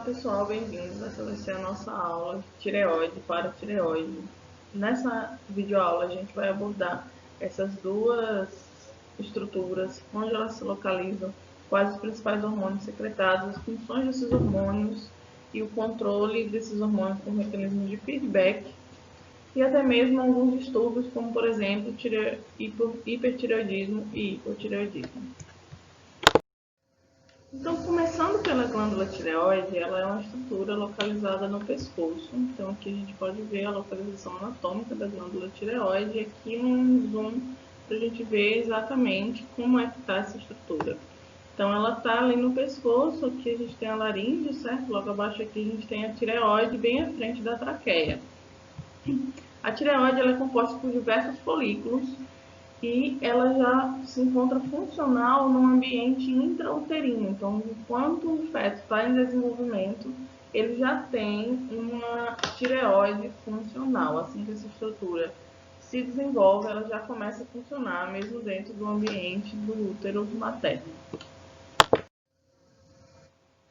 pessoal, bem-vindos. Essa vai ser a nossa aula de tireoide para tireoide. Nessa videoaula a gente vai abordar essas duas estruturas, onde elas se localizam, quais os principais hormônios secretados, as funções desses hormônios e o controle desses hormônios com mecanismos de feedback e até mesmo alguns distúrbios, como por exemplo hipertireoidismo e hipotireoidismo. Então, começando pela glândula tireoide, ela é uma estrutura localizada no pescoço. Então, aqui a gente pode ver a localização anatômica da glândula tireoide. Aqui um zoom para a gente ver exatamente como é que está essa estrutura. Então, ela está ali no pescoço. Aqui a gente tem a laringe, certo? Logo abaixo aqui a gente tem a tireoide, bem à frente da traqueia. A tireoide ela é composta por diversos folículos e ela já se encontra funcional no ambiente intrauterino. Então, enquanto o feto está em desenvolvimento, ele já tem uma tireoide funcional. Assim que essa estrutura se desenvolve, ela já começa a funcionar, mesmo dentro do ambiente do útero materno.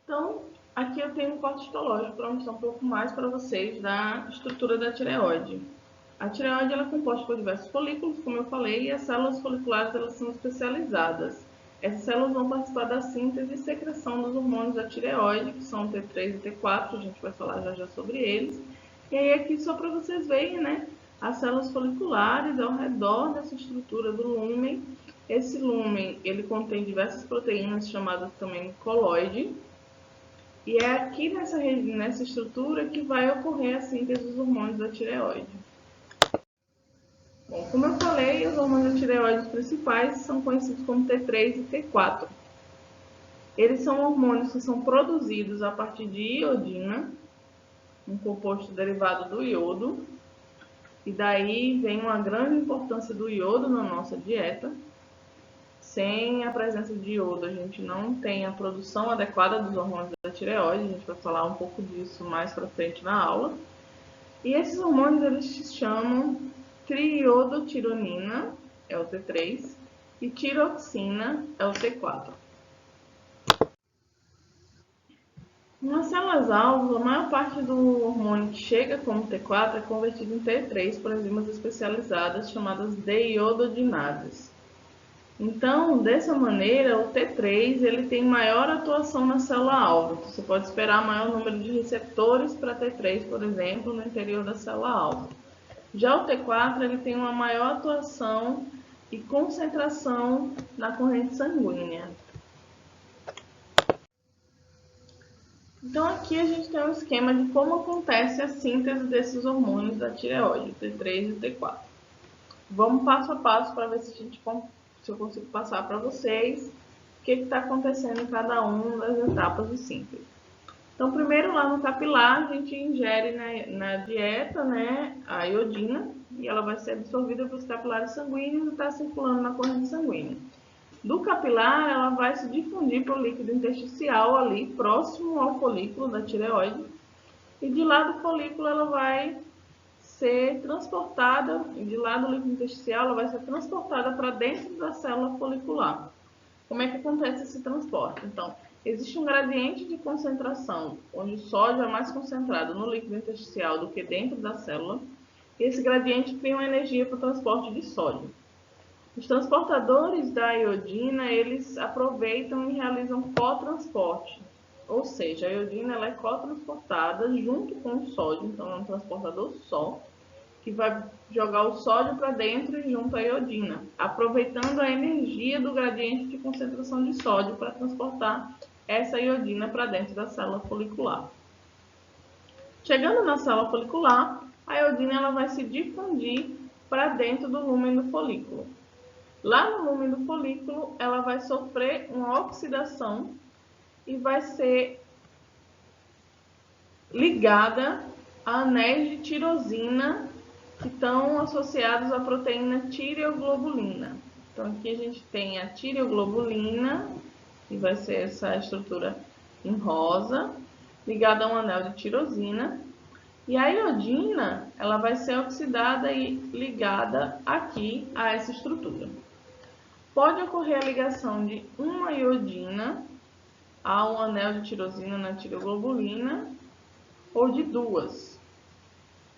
Então, aqui eu tenho um corte histológico para mostrar um pouco mais para vocês da estrutura da tireoide. A tireoide ela é composta por diversos folículos, como eu falei, e as células foliculares elas são especializadas. Essas células vão participar da síntese e secreção dos hormônios da tireoide, que são o T3 e T4, a gente vai falar já sobre eles. E aí aqui só para vocês verem, né, as células foliculares ao redor dessa estrutura do lúmen. Esse lúmen ele contém diversas proteínas chamadas também coloide. E é aqui nessa estrutura que vai ocorrer a síntese dos hormônios da tireoide. Bom, como eu falei, os hormônios da tireoide principais são conhecidos como T3 e T4. Eles são hormônios que são produzidos a partir de iodina, um composto derivado do iodo, e daí vem uma grande importância do iodo na nossa dieta. Sem a presença de iodo, a gente não tem a produção adequada dos hormônios da tireoide, a gente vai falar um pouco disso mais para frente na aula. E esses hormônios eles se chamam triiodotironina, é o T3, e tiroxina, é o T4. Nas células-alvo, a maior parte do hormônio que chega como T4 é convertido em T3 por enzimas especializadas chamadas deiododinases. Então, dessa maneira, o T3 ele tem maior atuação na célula-alvo. Você pode esperar maior número de receptores para T3, por exemplo, no interior da célula-alvo. Já o T4 ele tem uma maior atuação e concentração na corrente sanguínea. Então aqui a gente tem um esquema de como acontece a síntese desses hormônios da tireoide, o T3 e o T4. Vamos passo a passo para ver se eu consigo passar para vocês o que está acontecendo em cada uma das etapas de síntese. Então, primeiro lá no capilar, a gente ingere na dieta, né, a iodina, e ela vai ser absorvida pelos capilares sanguíneos e está circulando na corrente sanguínea. Do capilar, ela vai se difundir para o líquido intersticial ali, próximo ao folículo da tireoide, e de lá do folículo ela vai ser transportada, de lá do líquido intersticial ela vai ser transportada para dentro da célula folicular. Como é que acontece esse transporte? Então, existe um gradiente de concentração, onde o sódio é mais concentrado no líquido intersticial do que dentro da célula. E esse gradiente cria uma energia para o transporte de sódio. Os transportadores da iodina, eles aproveitam e realizam cotransporte. Ou seja, a iodina ela é cotransportada junto com o sódio, então é um transportador só, que vai jogar o sódio para dentro e junto à iodina, aproveitando a energia do gradiente de concentração de sódio para transportar essa iodina para dentro da célula folicular. Chegando na célula folicular, a iodina ela vai se difundir para dentro do lúmen do folículo. Lá no lúmen do folículo, ela vai sofrer uma oxidação e vai ser ligada a anéis de tirosina que estão associados à proteína tireoglobulina. Então, aqui a gente tem a tireoglobulina, que vai ser essa estrutura em rosa, ligada a um anel de tirosina. E a iodina, ela vai ser oxidada e ligada aqui a essa estrutura. Pode ocorrer a ligação de uma iodina a um anel de tirosina na tireoglobulina ou de duas.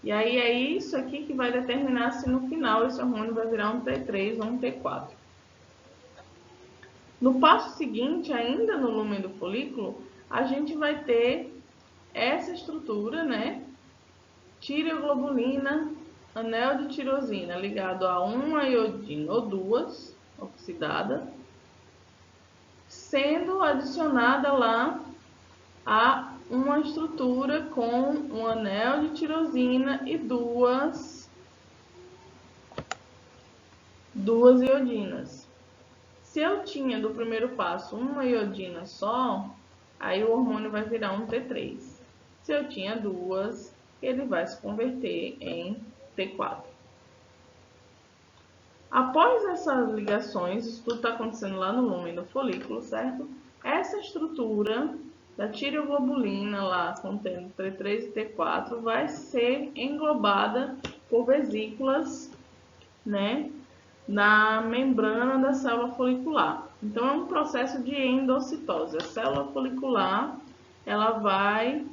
E aí é isso aqui que vai determinar se no final esse hormônio vai virar um T3 ou um T4. No passo seguinte, ainda no lúmen do folículo, a gente vai ter essa estrutura, né? Tireoglobulina, anel de tirosina ligado a uma iodina ou duas, oxidada, sendo adicionada lá a uma estrutura com um anel de tirosina e duas iodinas. Se eu tinha do primeiro passo uma iodina só, aí o hormônio vai virar um T3. Se eu tinha duas, ele vai se converter em T4. Após essas ligações, isso tudo está acontecendo lá no lúmen do folículo, certo? Essa estrutura da tireoglobulina lá contendo T3 e T4 vai ser englobada por vesículas, né, na membrana da célula folicular. Então é um processo de endocitose. A célula folicular ela vai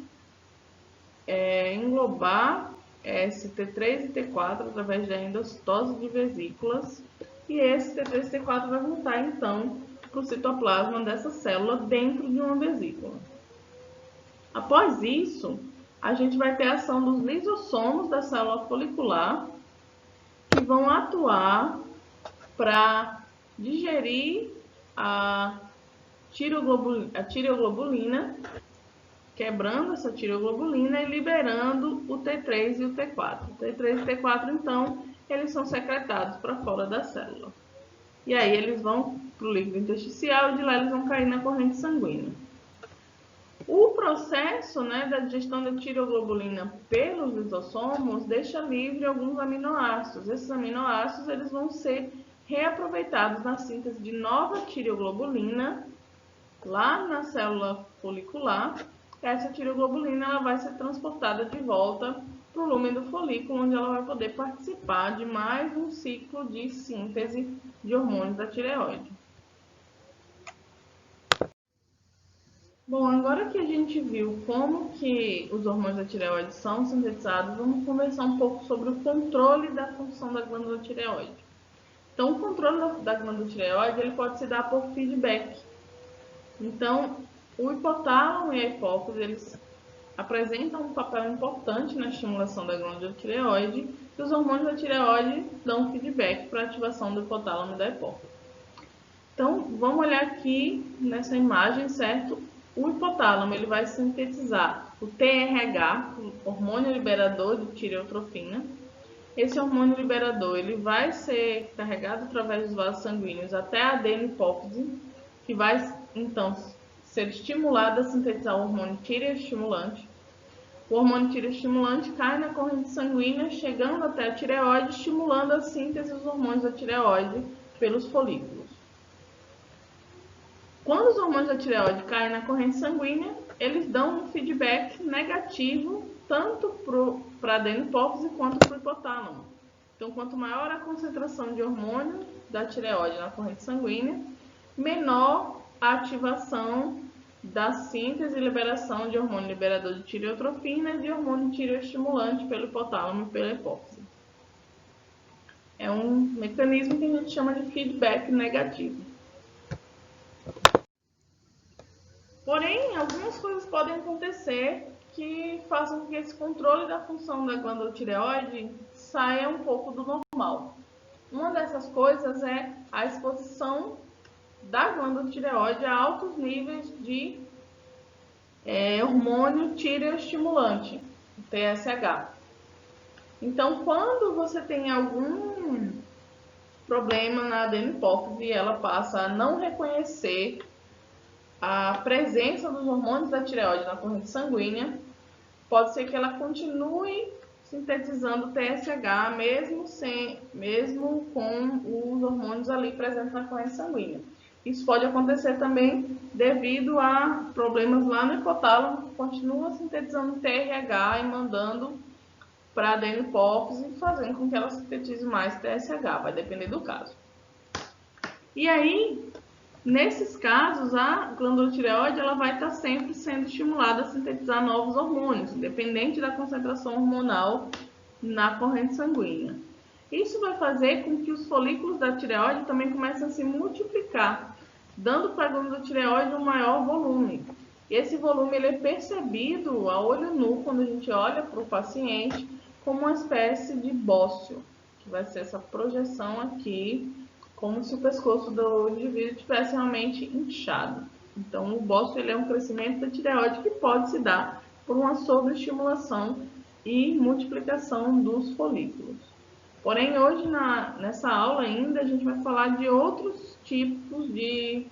englobar esse T3 e T4 através da endocitose de vesículas, e esse T3 e T4 vai voltar então para o citoplasma dessa célula dentro de uma vesícula. Após isso, a gente vai ter a ação dos lisossomos da célula folicular, que vão atuar para digerir a tireoglobulina, quebrando essa tireoglobulina e liberando o T3 e o T4. O T3 e o T4, então, eles são secretados para fora da célula. E aí eles vão para o líquido intersticial e de lá eles vão cair na corrente sanguínea. O processo, né, da digestão da tireoglobulina pelos lisossomos deixa livre alguns aminoácidos. Esses aminoácidos eles vão ser reaproveitados na síntese de nova tireoglobulina lá na célula folicular. Essa tireoglobulina ela vai ser transportada de volta para o lúmen do folículo, onde ela vai poder participar de mais um ciclo de síntese de hormônios da tireoide. Bom, agora que a gente viu como que os hormônios da tireoide são sintetizados, vamos conversar um pouco sobre o controle da função da glândula tireoide. Então, o controle da glândula tireoide ele pode se dar por feedback. Então, o hipotálamo e a hipófise eles apresentam um papel importante na estimulação da glândula tireoide, e os hormônios da tireoide dão feedback para a ativação do hipotálamo e da hipófise. Então, vamos olhar aqui nessa imagem, certo? O hipotálamo ele vai sintetizar o TRH, o hormônio liberador de tireotrofina. Esse hormônio liberador ele vai ser carregado através dos vasos sanguíneos até a adenohipófise, que vai então ser estimulada a sintetizar o hormônio tireoestimulante. O hormônio tireoestimulante cai na corrente sanguínea, chegando até a tireoide, estimulando a síntese dos hormônios da tireoide pelos folículos. Quando os hormônios da tireoide caem na corrente sanguínea, eles dão um feedback negativo tanto para a adenohipófise quanto para o hipotálamo. Então, quanto maior a concentração de hormônio da tireoide na corrente sanguínea, menor a ativação da síntese e liberação de hormônio liberador de tireotrofina e de hormônio tireoestimulante pelo hipotálamo e pela hipófise. É um mecanismo que a gente chama de feedback negativo. Porém, algumas coisas podem acontecer que façam com que esse controle da função da glândula tireoide saia um pouco do normal. Uma dessas coisas é a exposição da glândula tireoide a altos níveis de hormônio tireoestimulante, TSH. Então, quando você tem algum problema na adenohipófise e ela passa a não reconhecer a presença dos hormônios da tireoide na corrente sanguínea, pode ser que ela continue sintetizando TSH mesmo com os hormônios ali presentes na corrente sanguínea. Isso pode acontecer também devido a problemas lá no hipotálamo, que continua sintetizando TRH e mandando para a adenohipófise, fazendo com que ela sintetize mais TSH, vai depender do caso. E aí, Nesses casos, a glândula tireoide ela vai estar sempre sendo estimulada a sintetizar novos hormônios, independente da concentração hormonal na corrente sanguínea. Isso vai fazer com que os folículos da tireoide também comecem a se multiplicar, dando para a glândula tireoide um maior volume. E esse volume ele é percebido a olho nu, quando a gente olha para o paciente, como uma espécie de bócio, que vai ser essa projeção aqui, como se o pescoço do indivíduo tivesse realmente inchado. Então, o bócio ele é um crescimento da tireoide que pode se dar por uma sobreestimulação e multiplicação dos folículos. Porém, hoje, nessa aula ainda, a gente vai falar de outros tipos de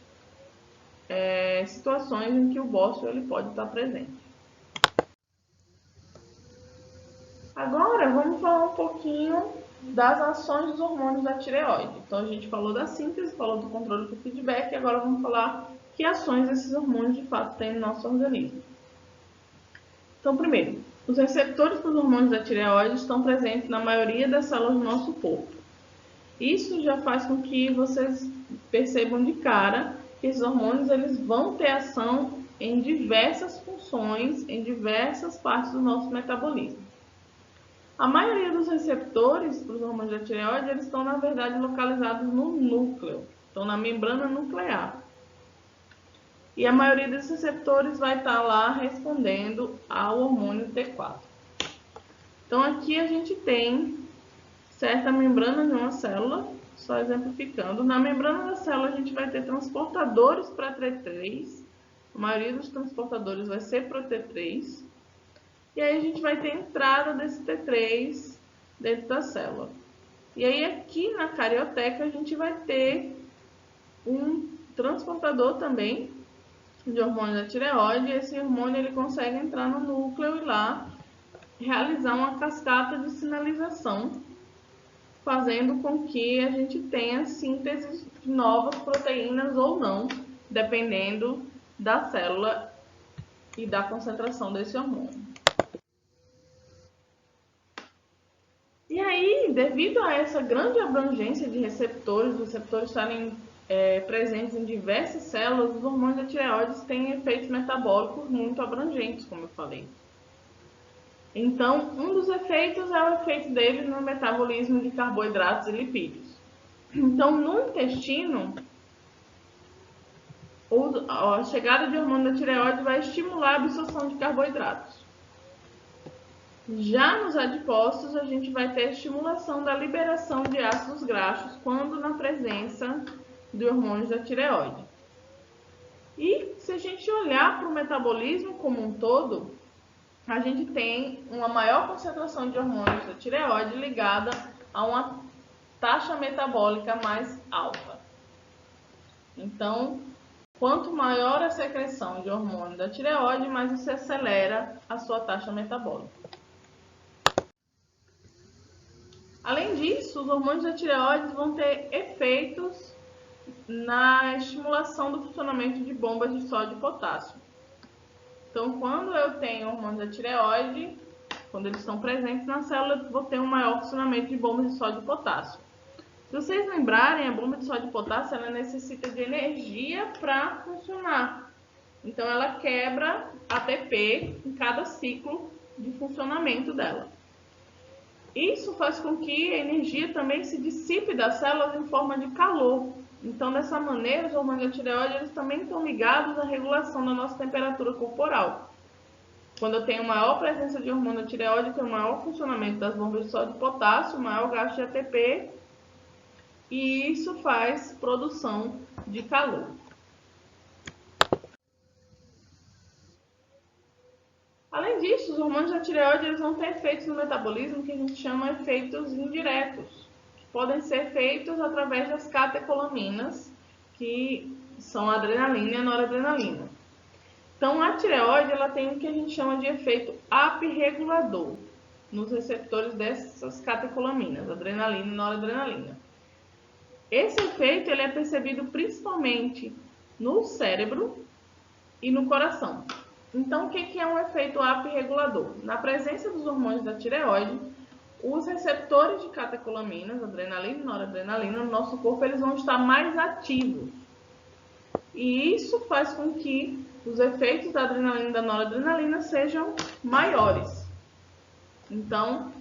situações em que o bócio ele pode estar presente. Agora, vamos falar um pouquinho das ações dos hormônios da tireoide. Então, a gente falou da síntese, falou do controle do feedback, e agora vamos falar que ações esses hormônios de fato têm no nosso organismo. Então, primeiro, os receptores para os hormônios da tireoide estão presentes na maioria das células do nosso corpo. Isso já faz com que vocês percebam de cara que esses hormônios eles vão ter ação em diversas funções, em diversas partes do nosso metabolismo. A maioria dos receptores para os hormônios da tireoide eles estão, na verdade, localizados no núcleo, estão na membrana nuclear. E a maioria desses receptores vai estar lá respondendo ao hormônio T4. Então, aqui a gente tem certa membrana de uma célula, só exemplificando. Na membrana da célula a gente vai ter transportadores para T3, a maioria dos transportadores vai ser para o T3. E aí a gente vai ter a entrada desse T3 dentro da célula. E aí aqui na carioteca a gente vai ter um transportador também de hormônio da tireoide. Esse hormônio ele consegue entrar no núcleo e lá realizar uma cascata de sinalização, fazendo com que a gente tenha síntese de novas proteínas ou não, dependendo da célula e da concentração desse hormônio. E aí, devido a essa grande abrangência de receptores, os receptores estarem presentes em diversas células, os hormônios da tireoide têm efeitos metabólicos muito abrangentes, como eu falei. Então, um dos efeitos é o efeito deles no metabolismo de carboidratos e lipídios. Então, no intestino, a chegada de hormônio da tireoide vai estimular a absorção de carboidratos. Já nos adipócitos, a gente vai ter estimulação da liberação de ácidos graxos quando na presença de hormônios da tireoide. E se a gente olhar para o metabolismo como um todo, a gente tem uma maior concentração de hormônios da tireoide ligada a uma taxa metabólica mais alta. Então, quanto maior a secreção de hormônio da tireoide, mais você acelera a sua taxa metabólica. Além disso, os hormônios da tireoide vão ter efeitos na estimulação do funcionamento de bombas de sódio e potássio. Então, quando eu tenho hormônios da tireoide, quando eles estão presentes na célula, eu vou ter um maior funcionamento de bombas de sódio e potássio. Se vocês lembrarem, a bomba de sódio e potássio ela necessita de energia para funcionar. Então, ela quebra ATP em cada ciclo de funcionamento dela. Isso faz com que a energia também se dissipe das células em forma de calor. Então, dessa maneira, os hormônios da tireoide eles também estão ligados à regulação da nossa temperatura corporal. Quando eu tenho maior presença de hormônio da tireoide, eu tenho maior funcionamento das bombas de sódio e potássio, maior gasto de ATP, e isso faz produção de calor. Além disso, os hormônios da tireoide eles vão ter efeitos no metabolismo que a gente chama de efeitos indiretos, que podem ser feitos através das catecolaminas, que são a adrenalina e a noradrenalina. Então, a tireoide ela tem o que a gente chama de efeito apirregulador nos receptores dessas catecolaminas, adrenalina e noradrenalina. Esse efeito ele é percebido principalmente no cérebro e no coração. Então, o que é um efeito apirregulador? Na presença dos hormônios da tireoide, os receptores de catecolaminas, adrenalina e noradrenalina, no nosso corpo, eles vão estar mais ativos. E isso faz com que os efeitos da adrenalina e da noradrenalina sejam maiores. Então,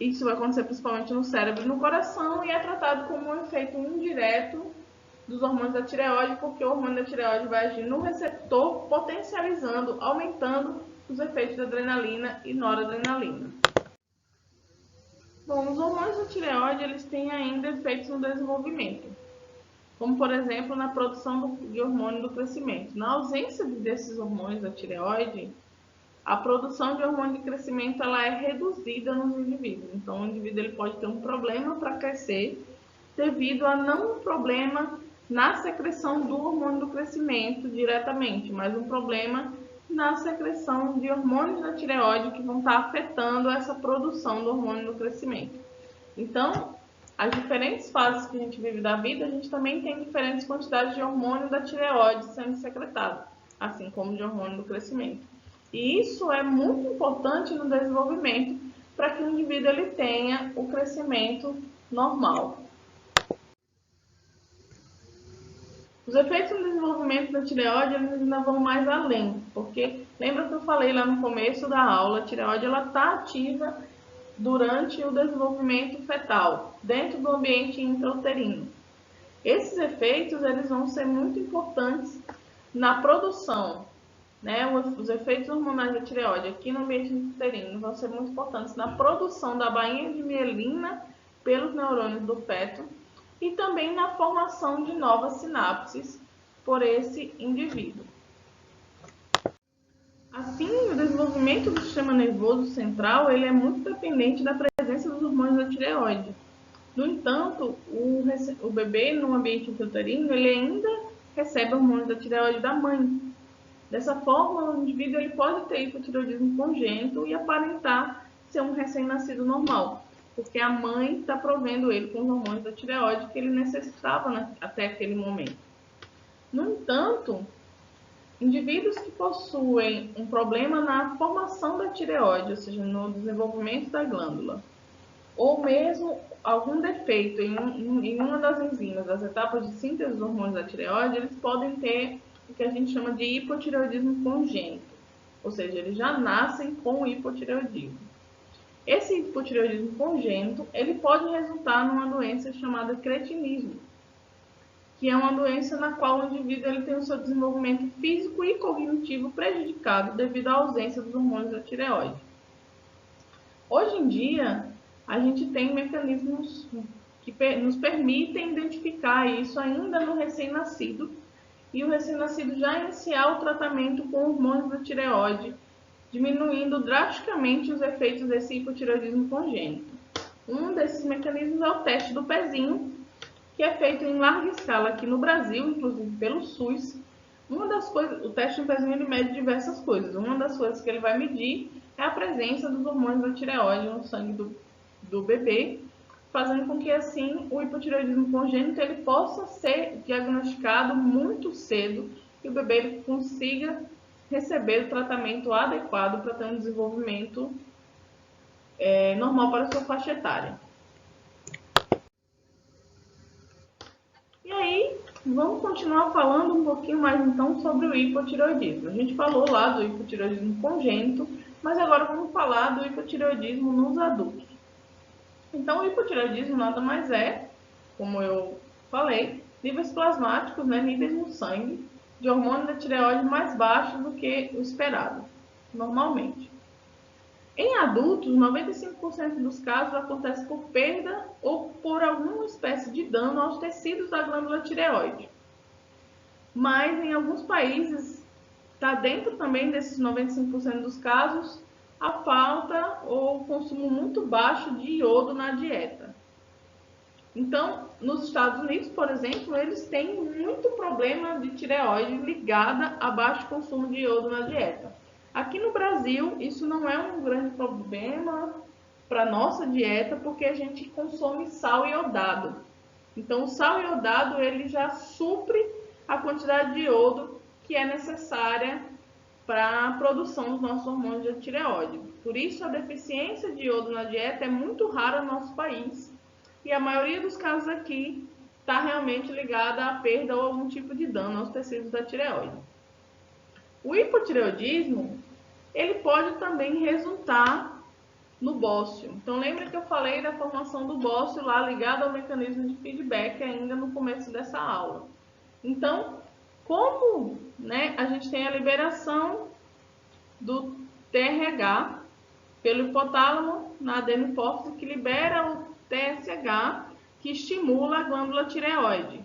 isso vai acontecer principalmente no cérebro e no coração e é tratado como um efeito indireto dos hormônios da tireoide, porque o hormônio da tireoide vai agir no receptor, potencializando, aumentando os efeitos da adrenalina e noradrenalina. Bom, os hormônios da tireoide eles têm ainda efeitos no desenvolvimento, como por exemplo na produção de hormônio do crescimento. Na ausência desses hormônios da tireoide, a produção de hormônio de crescimento ela é reduzida nos indivíduos. Então, o indivíduo ele pode ter um problema para crescer devido a não um problema na secreção do hormônio do crescimento diretamente, mas um problema na secreção de hormônios da tireoide que vão estar afetando essa produção do hormônio do crescimento. Então, as diferentes fases que a gente vive da vida, a gente também tem diferentes quantidades de hormônio da tireoide sendo secretado, assim como de hormônio do crescimento. E isso é muito importante no desenvolvimento para que o indivíduo ele tenha o crescimento normal. Os efeitos no desenvolvimento da tireoide eles ainda vão mais além, porque lembra que eu falei lá no começo da aula, a tireoide está ativa durante o desenvolvimento fetal, dentro do ambiente intrauterino. Esses efeitos eles vão ser muito importantes na produção, né? Os efeitos hormonais da tireoide aqui no ambiente intrauterino vão ser muito importantes na produção da bainha de mielina pelos neurônios do feto e também na formação de novas sinapses por esse indivíduo. Assim, o desenvolvimento do sistema nervoso central ele é muito dependente da presença dos hormônios da tireoide. No entanto, o bebê no ambiente intrauterino ele ainda recebe hormônios da tireoide da mãe. Dessa forma, o indivíduo ele pode ter hipotireoidismo congênito e aparentar ser um recém-nascido normal, porque a mãe está provendo ele com os hormônios da tireoide que ele necessitava até aquele momento. No entanto, indivíduos que possuem um problema na formação da tireoide, ou seja, no desenvolvimento da glândula, ou mesmo algum defeito em uma das enzimas, das etapas de síntese dos hormônios da tireoide, eles podem ter o que a gente chama de hipotireoidismo congênito, ou seja, eles já nascem com hipotireoidismo. Esse hipotireoidismo congênito, ele pode resultar numa doença chamada cretinismo, que é uma doença na qual o indivíduo ele tem o seu desenvolvimento físico e cognitivo prejudicado devido à ausência dos hormônios da tireoide. Hoje em dia, a gente tem mecanismos que nos permitem identificar isso ainda no recém-nascido e o recém-nascido já iniciar o tratamento com hormônios da tireoide, diminuindo drasticamente os efeitos desse hipotireoidismo congênito. Um desses mecanismos é o teste do pezinho, que é feito em larga escala aqui no Brasil, inclusive pelo SUS. O teste do pezinho ele mede diversas coisas. Uma das coisas que ele vai medir é a presença dos hormônios da tireoide no sangue do bebê, fazendo com que assim o hipotireoidismo congênito ele possa ser diagnosticado muito cedo e o bebê ele consiga receber o tratamento adequado para ter um desenvolvimento normal para a sua faixa etária. E aí, vamos continuar falando um pouquinho mais então sobre o hipotireoidismo. A gente falou lá do hipotireoidismo congênito, mas agora vamos falar do hipotireoidismo nos adultos. Então, o hipotireoidismo nada mais é, como eu falei, níveis plasmáticos, né, níveis no sangue, de hormônio da tireoide mais baixos do que o esperado, normalmente. Em adultos, 95% dos casos acontece por perda ou por alguma espécie de dano aos tecidos da glândula tireoide. Mas em alguns países, está dentro também desses 95% dos casos, a falta ou o consumo muito baixo de iodo na dieta. Então, nos Estados Unidos, por exemplo, eles têm muito problema de tireoide ligada a baixo consumo de iodo na dieta. Aqui no Brasil, isso não é um grande problema para a nossa dieta, porque a gente consome sal iodado. Então, o sal iodado ele já supre a quantidade de iodo que é necessária para a produção dos nossos hormônios da tireoide. Por isso, a deficiência de iodo na dieta é muito rara no nosso país. E a maioria dos casos aqui está realmente ligada à perda ou algum tipo de dano aos tecidos da tireoide. O hipotireoidismo, ele pode também resultar no bócio. Então, lembra que eu falei da formação do bócio lá ligado ao mecanismo de feedback ainda no começo dessa aula. Então, como, né, a gente tem a liberação do TRH pelo hipotálamo na adenopófise, que libera o TSH, que estimula a glândula tireoide.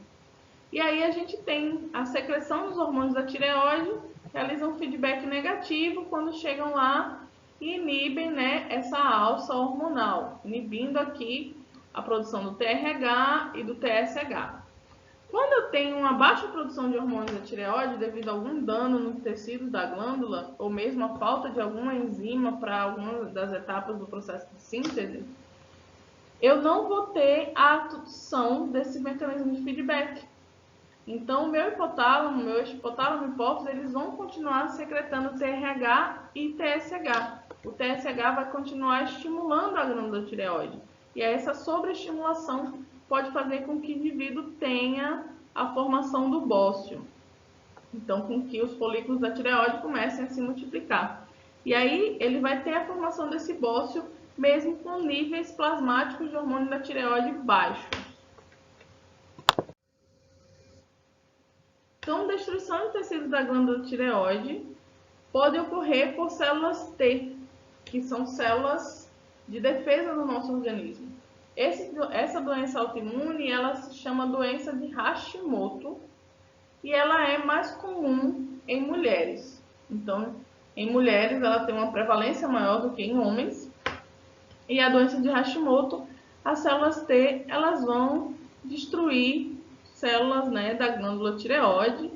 E aí a gente tem a secreção dos hormônios da tireoide, realizam um feedback negativo quando chegam lá e inibem, né, essa alça hormonal, inibindo aqui a produção do TRH e do TSH. Quando eu tenho uma baixa produção de hormônios da tireoide devido a algum dano nos tecidos da glândula, ou mesmo a falta de alguma enzima para alguma das etapas do processo de síntese, eu não vou ter a atuação desse mecanismo de feedback. Então, o meu hipotálamo e hipófise, eles vão continuar secretando TRH e TSH. O TSH vai continuar estimulando a glândula tireoide. E essa sobreestimulação pode fazer com que o indivíduo tenha a formação do bócio. Então, com que os folículos da tireoide comecem a se multiplicar. E aí, ele vai ter a formação desse bócio mesmo com níveis plasmáticos de hormônio da tireoide baixos. Então, destruição de tecidos da glândula tireoide pode ocorrer por células T, que são células de defesa do nosso organismo. Essa doença autoimune, ela se chama doença de Hashimoto e ela é mais comum em mulheres. Então, em mulheres, ela tem uma prevalência maior do que em homens. E a doença de Hashimoto, as células T, elas vão destruir células, né, da glândula tireoide,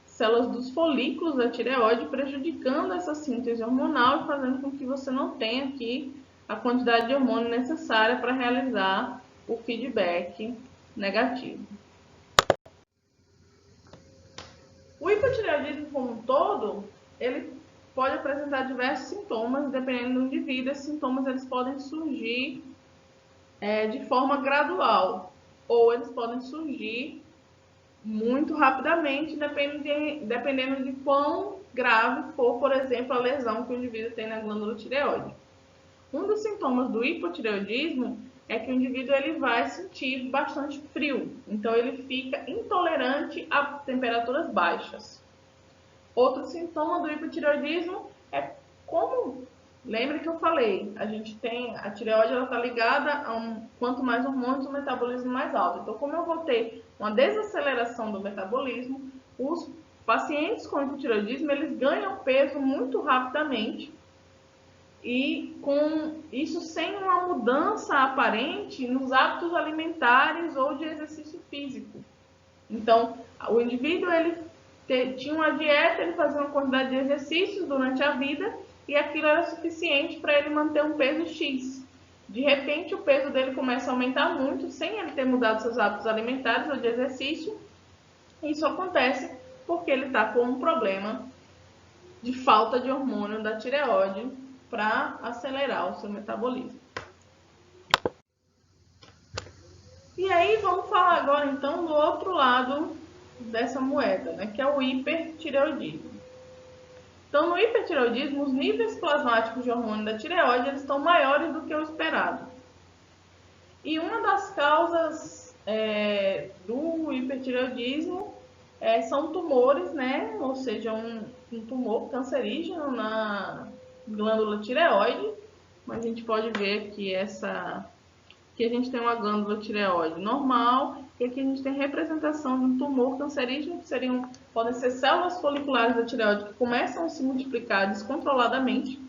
células dos folículos da tireoide, prejudicando essa síntese hormonal e fazendo com que você não tenha aqui a quantidade de hormônio necessária para realizar o feedback negativo. O hipotireoidismo como um todo, ele pode apresentar diversos sintomas, dependendo do indivíduo. Esses sintomas eles podem surgir de forma gradual, ou eles podem surgir muito rapidamente, dependendo de quão grave for, por exemplo, a lesão que o indivíduo tem na glândula tireoide. Um dos sintomas do hipotireoidismo é que o indivíduo ele vai sentir bastante frio, então ele fica intolerante a temperaturas baixas. Outro sintoma do hipotireoidismo é como, lembra que eu falei, a tireoide está ligada a quanto mais hormônios, o metabolismo mais alto. Então, como eu vou ter uma desaceleração do metabolismo, os pacientes com hipotireoidismo, eles ganham peso muito rapidamente e com isso sem uma mudança aparente nos hábitos alimentares ou de exercício físico. Então, o indivíduo ele tinha uma dieta, ele fazia uma quantidade de exercícios durante a vida e aquilo era suficiente para ele manter um peso X. De repente, o peso dele começa a aumentar muito, sem ele ter mudado seus hábitos alimentares ou de exercício. Isso acontece porque ele está com um problema de falta de hormônio da tireoide para acelerar o seu metabolismo. E aí, vamos falar agora, então, do outro lado dessa moeda, né, que é o hipertireoidismo. Então, no hipertireoidismo, os níveis plasmáticos de hormônio da tireoide eles estão maiores do que o esperado. E uma das causas do hipertireoidismo são tumores, né, ou seja, um tumor cancerígeno na glândula tireoide. Mas a gente pode ver que que a gente tem uma glândula tireoide normal e aqui a gente tem representação de um tumor cancerígeno, que podem ser células foliculares da tireoide que começam a se multiplicar descontroladamente.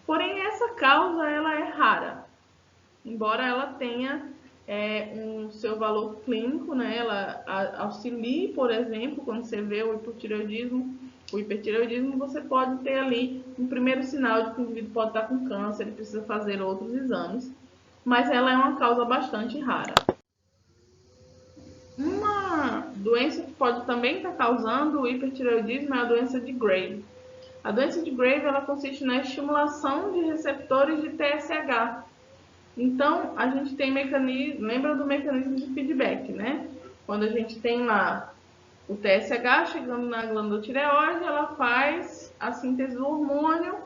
Porém, essa causa ela é rara, embora ela tenha um seu valor clínico, né? Ela auxilie, por exemplo, quando você vê o hipertireoidismo, você pode ter ali um primeiro sinal de que o indivíduo pode estar com câncer, ele precisa fazer outros exames. Mas ela é uma causa bastante rara. Uma doença que pode também estar causando o hipertireoidismo é a doença de Graves. A doença de Graves ela consiste na estimulação de receptores de TSH. Então, a gente tem lembra do mecanismo de feedback, né? Quando a gente tem lá o TSH chegando na glândula tireoide, ela faz a síntese do hormônio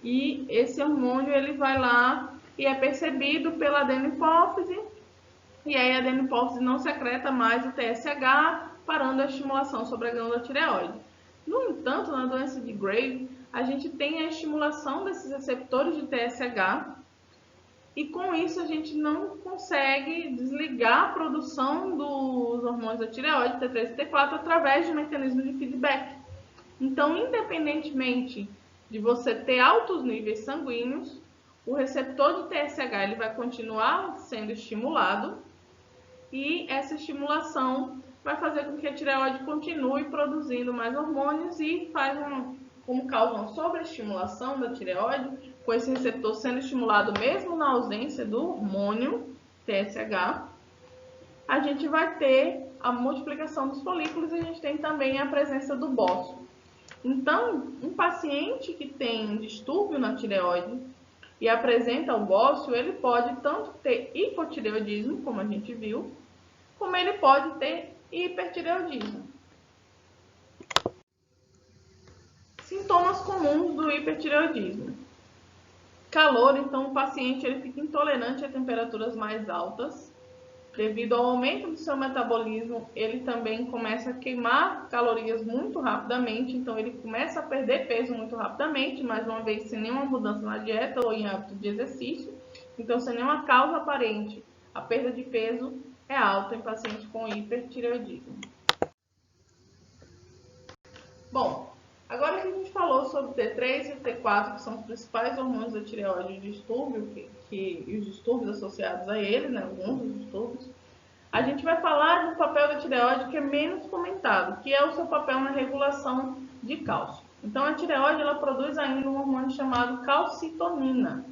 e esse hormônio ele vai lá e é percebido pela adenopófise, e aí a adenopófise não secreta mais o TSH, parando a estimulação sobre a glândula tireoide. No entanto, na doença de Graves, a gente tem a estimulação desses receptores de TSH, e com isso a gente não consegue desligar a produção dos hormônios da tireoide, T3 e T4, através de um mecanismo de feedback. Então, independentemente de você ter altos níveis sanguíneos, o receptor de TSH ele vai continuar sendo estimulado, e essa estimulação vai fazer com que a tireoide continue produzindo mais hormônios e como causa uma sobreestimulação da tireoide, com esse receptor sendo estimulado mesmo na ausência do hormônio TSH, a gente vai ter a multiplicação dos folículos e a gente tem também a presença do bócio. Então, um paciente que tem um distúrbio na tireoide e apresenta o bócio, ele pode tanto ter hipotireoidismo, como a gente viu, como ele pode ter hipertireoidismo. Sintomas comuns do hipertireoidismo. Calor, então o paciente ele fica intolerante a temperaturas mais altas. Devido ao aumento do seu metabolismo, ele também começa a queimar calorias muito rapidamente, então ele começa a perder peso muito rapidamente, mais uma vez sem nenhuma mudança na dieta ou em hábito de exercício, então sem nenhuma causa aparente. A perda de peso é alta em pacientes com hipertireoidismo. Bom, agora que a gente falou sobre o T3 e o T4, que são os principais hormônios da tireoide e distúrbio, e os distúrbios associados a eles, né, alguns dos distúrbios, a gente vai falar do papel da tireoide que é menos comentado, que é o seu papel na regulação de cálcio. Então, a tireoide ela produz ainda um hormônio chamado calcitonina.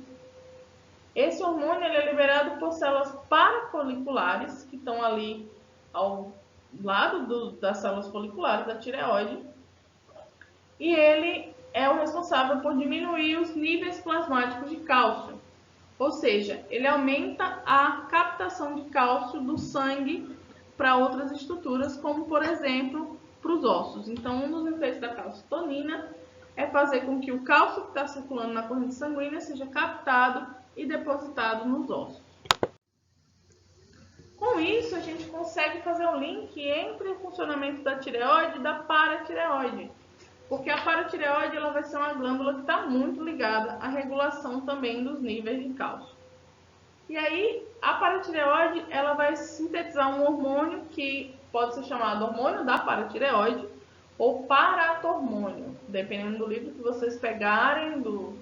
Esse hormônio ele é liberado por células parafoliculares, que estão ali ao lado das células foliculares da tireoide, e ele é o responsável por diminuir os níveis plasmáticos de cálcio. Ou seja, ele aumenta a captação de cálcio do sangue para outras estruturas, como por exemplo, para os ossos. Então, um dos efeitos da calcitonina é fazer com que o cálcio que está circulando na corrente sanguínea seja captado e depositado nos ossos. Com isso, a gente consegue fazer um link entre o funcionamento da tireoide e da paratireoide. Porque a paratireoide ela vai ser uma glândula que está muito ligada à regulação também dos níveis de cálcio. E aí, a paratireoide ela vai sintetizar um hormônio que pode ser chamado hormônio da paratireoide ou paratormônio, dependendo do livro que vocês pegarem, do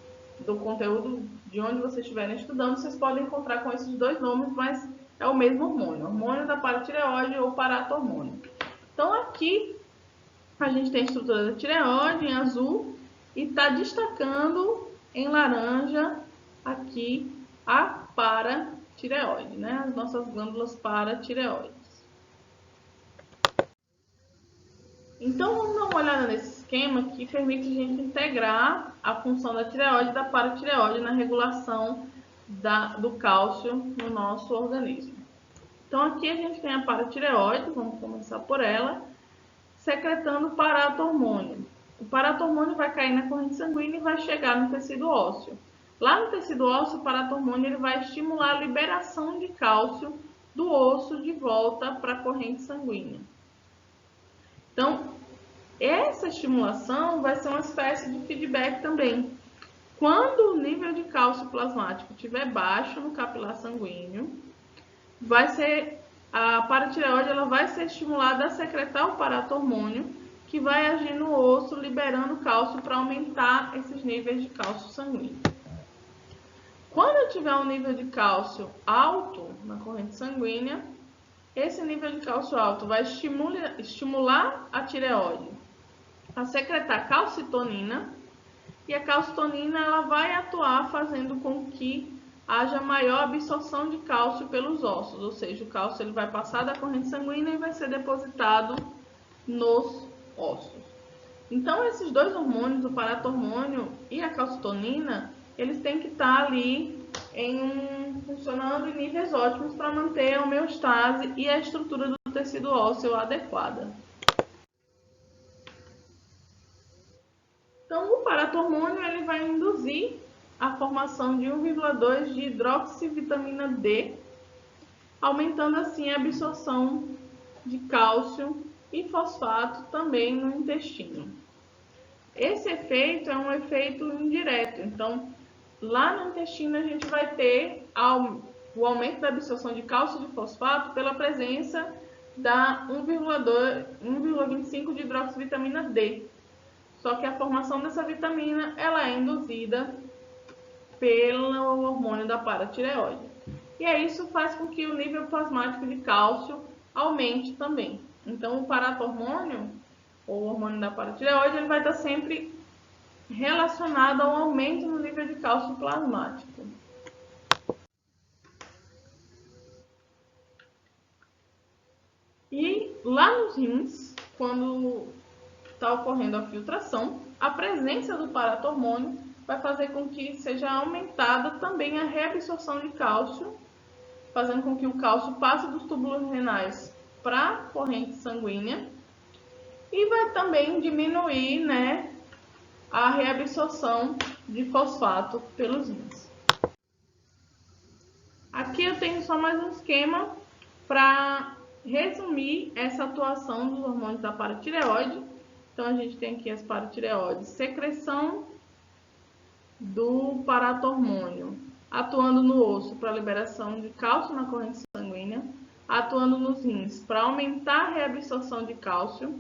conteúdo de onde vocês estiverem estudando, vocês podem encontrar com esses dois nomes, mas é o mesmo hormônio, hormônio da paratireoide ou paratormônio. Então, aqui a gente tem a estrutura da tireoide em azul e está destacando em laranja aqui a paratireoide, né? As nossas glândulas paratireoides. Então, vamos dar uma olhada nesse esquema que permite a gente integrar a função da tireoide e da paratireoide na regulação do cálcio no nosso organismo. Então, aqui a gente tem a paratireoide, vamos começar por ela, secretando paratormônio. O paratormônio vai cair na corrente sanguínea e vai chegar no tecido ósseo. Lá no tecido ósseo, o paratormônio ele vai estimular a liberação de cálcio do osso de volta para a corrente sanguínea. Então, essa estimulação vai ser uma espécie de feedback também. Quando o nível de cálcio plasmático estiver baixo no capilar sanguíneo, a paratireoide ela vai ser estimulada a secretar o paratormônio, que vai agir no osso, liberando cálcio para aumentar esses níveis de cálcio sanguíneo. Quando eu tiver um nível de cálcio alto na corrente sanguínea, esse nível de cálcio alto vai estimular a tireoide a secretar calcitonina, e a calcitonina ela vai atuar fazendo com que haja maior absorção de cálcio pelos ossos, ou seja, o cálcio ele vai passar da corrente sanguínea e vai ser depositado nos ossos. Então, esses dois hormônios, o paratormônio e a calcitonina, eles têm que estar ali funcionando em níveis ótimos para manter a homeostase e a estrutura do tecido ósseo adequada. Então, o paratormônio ele vai induzir a formação de 1,2 de hidroxivitamina D, aumentando assim a absorção de cálcio e fosfato também no intestino. Esse efeito é um efeito indireto, então lá no intestino a gente vai ter o aumento da absorção de cálcio e de fosfato pela presença da 1,25 de hidroxivitamina D. Só que a formação dessa vitamina ela é induzida pelo hormônio da paratireoide. E aí isso faz com que o nível plasmático de cálcio aumente também. Então o paratormônio, ou hormônio da paratireoide, ele vai estar sempre relacionado ao aumento no nível de cálcio plasmático. E lá nos rins, quando está ocorrendo a filtração, a presença do paratormônio vai fazer com que seja aumentada também a reabsorção de cálcio, fazendo com que o cálcio passe dos túbulos renais para a corrente sanguínea e vai também diminuir, a reabsorção de fosfato pelos rins. Aqui eu tenho só mais um esquema para resumir essa atuação dos hormônios da paratireoide. Então a gente tem aqui as paratireoides, secreção do paratormônio, atuando no osso para liberação de cálcio na corrente sanguínea, atuando nos rins para aumentar a reabsorção de cálcio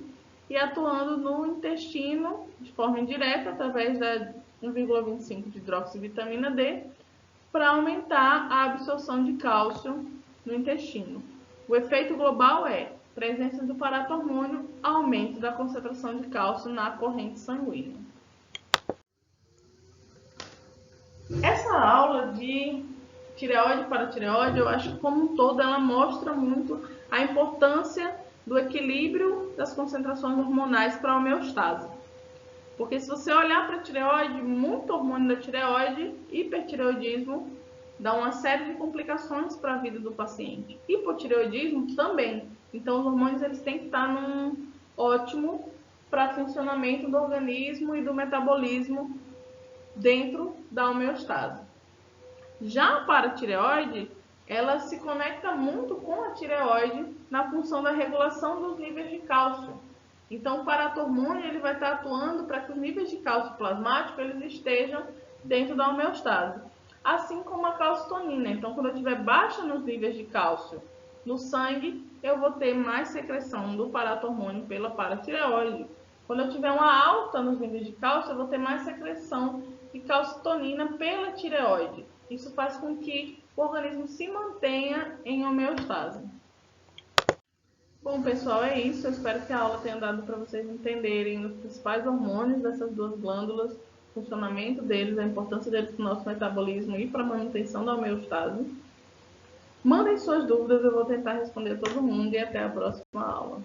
e atuando no intestino de forma indireta através da 1,25 de hidroxivitamina D para aumentar a absorção de cálcio no intestino. O efeito global é presença do paratormônio, aumento da concentração de cálcio na corrente sanguínea. Essa aula de tireoide e paratireoide, eu acho que como um todo ela mostra muito a importância do equilíbrio das concentrações hormonais para a homeostase. Porque se você olhar para a tireoide, muito hormônio da tireoide, hipertireoidismo, dá uma série de complicações para a vida do paciente. Hipotireoidismo também. Então os hormônios eles têm que estar num ótimo para funcionamento do organismo e do metabolismo dentro da homeostase. Já a paratireoide, ela se conecta muito com a tireoide na função da regulação dos níveis de cálcio. Então o paratormônio ele vai estar atuando para que os níveis de cálcio plasmático eles estejam dentro da homeostase. Assim como a calcitonina. Então quando eu tiver baixa nos níveis de cálcio no sangue, eu vou ter mais secreção do paratormônio pela paratireoide. Quando eu tiver uma alta nos níveis de cálcio, eu vou ter mais secreção de calcitonina pela tireoide. Isso faz com que o organismo se mantenha em homeostase. Bom, pessoal, é isso. Eu espero que a aula tenha dado para vocês entenderem os principais hormônios dessas duas glândulas, o funcionamento deles, a importância deles para o nosso metabolismo e para a manutenção da homeostase. Mandem suas dúvidas, eu vou tentar responder a todo mundo e até a próxima aula.